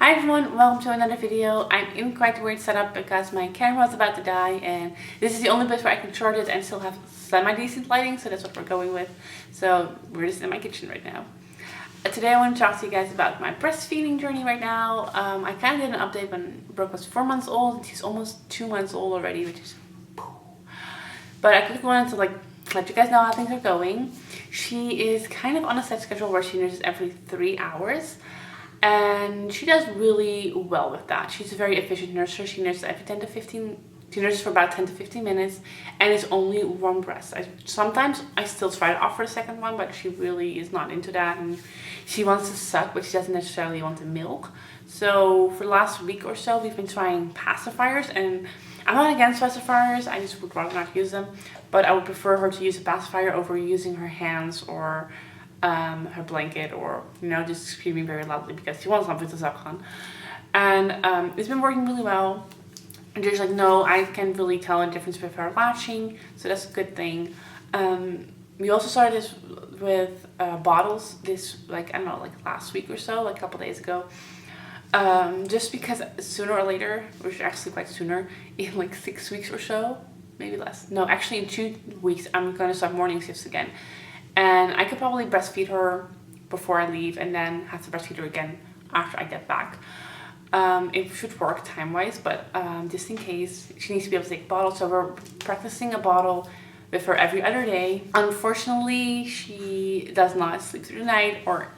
Hi everyone, welcome to another video. I'm in quite a weird setup because my camera is about to die and this is the only place where I can charge it and still have semi-decent lighting, so that's what we're going with. So we're just in my kitchen right now. Today I want to talk to you guys about my breastfeeding journey right now. I kind of did an update when Brooke was 4 months old and she's almost 2 months old already, which is... But I quickly wanted to let you guys know how things are going. She is kind of on a set schedule where she nurses every 3 hours. And she does really well with that. She's a very efficient nurser. She nurses every 10 to 15. She nurses for about 10 to 15 minutes, and it's only warm breast. Sometimes I still try to offer a second one, but she really is not into that, and she wants to suck, but she doesn't necessarily want to milk. So for the last week or so, we've been trying pacifiers, and I'm not against pacifiers. I just would rather not use them, but I would prefer her to use a pacifier over using her hands or her blanket, or just screaming very loudly because she wants something to suck on. And it's been working really well. And there's no, I can really tell a difference with her latching, so that's a good thing. We also started this with bottles this I don't know, last week or so, a couple days ago. Just because sooner or later, which actually quite sooner, in 6 weeks or so, maybe less. No, actually in 2 weeks I'm going to start morning shifts again. And I could probably breastfeed her before I leave and then have to breastfeed her again after I get back. It should work time-wise, but just in case, she needs to be able to take a bottle. So we're practicing a bottle with her every other day. Unfortunately, she does not sleep through the night or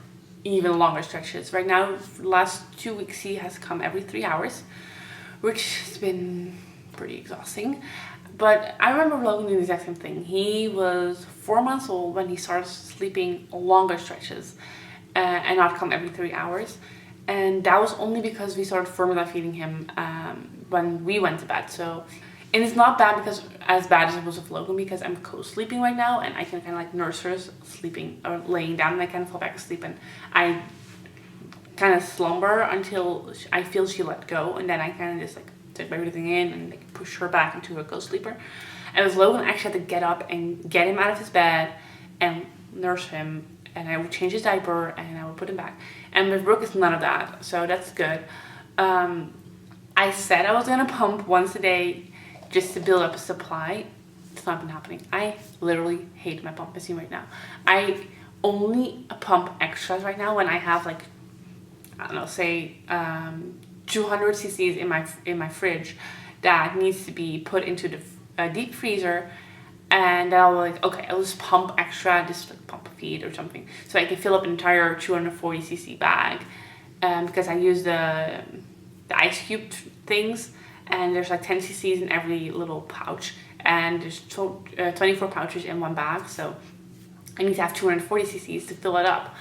even longer stretches. Right now, for the last 2 weeks, she has come every 3 hours, which has been pretty exhausting. But I remember Logan doing the exact same thing. He was 4 months old when he started sleeping longer stretches and not come every 3 hours. And that was only because we started formula feeding him when we went to bed. So, and it's not bad because as bad as it was with Logan, because I'm co-sleeping right now and I can kind of nurse her sleeping or laying down, and I kind of fall back asleep and I kind of slumber until I feel she let go, and then I kind of just take everything in and push her back into a co-sleeper. And with Logan, I actually had to get up and get him out of his bed and nurse him, and I would change his diaper and I would put him back. And with Brooke, it's none of that, so that's good. I said I was gonna pump once a day just to build up a supply. It's not been happening. I literally hate my pump machine right now. I only pump extras right now when I have I don't know, say 200 cc's in my fridge that needs to be put into the deep freezer, and I'll okay, I'll just pump extra, just pump a feed or something, so I can fill up an entire 240 cc bag. Because I use the ice cube things, and there's 10 cc's in every little pouch, and there's 24 pouches in one bag, so I need to have 240 cc's to fill it up.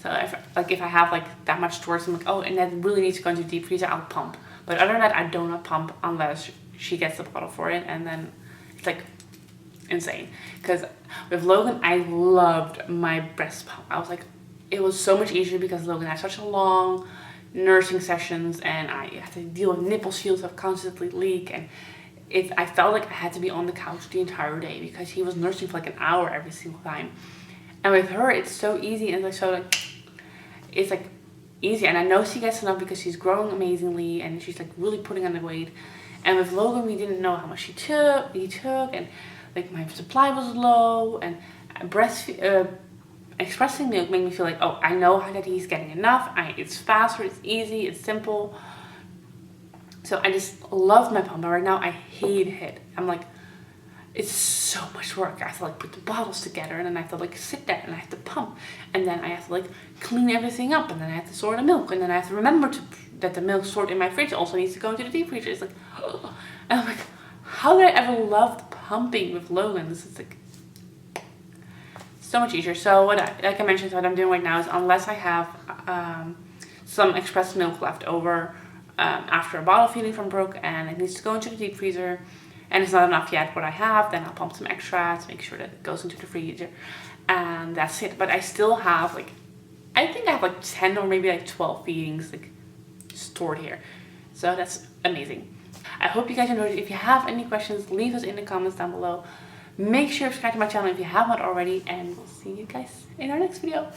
So if I have that much storage, I'm oh, and that really needs to go into the deep freezer, I'll pump. But other than that, I do not pump unless she gets the bottle for it, and then it's insane. Because with Logan, I loved my breast pump. I was it was so much easier because Logan had such a long nursing sessions, and I had to deal with nipple shields that constantly leak, and I felt like I had to be on the couch the entire day because he was nursing for an hour every single time. And with her, it's so easy, and it's easy, and I know she gets enough because she's growing amazingly and she's really putting on the weight. And with Logan, we didn't know how much he took, and my supply was low, and expressing milk made me feel oh, I know that he's getting enough. It's faster, it's easy, it's simple. So I just love my pump, but right now I hate it. I'm it's so much work. I have to put the bottles together, and then I have to sit there and I have to pump, and then I have to clean everything up, and then I have to store the milk, and then I have to remember that the milk stored in my fridge also needs to go into the deep freezer. It's oh. And I'm how did I ever love pumping with Logan? This is so much easier. So what I mentioned, what I'm doing right now is, unless I have some express milk left over after a bottle feeding from Brooke and it needs to go into the deep freezer, and it's not enough yet what I have, then I'll pump some extra to make sure that it goes into the freezer, and that's it. But I still have I think I have 10 or maybe 12 feedings stored here, so that's amazing. I hope you guys enjoyed it. If you have any questions, leave us in the comments down below. Make sure to subscribe to my channel if you have not already, and we'll see you guys in our next video.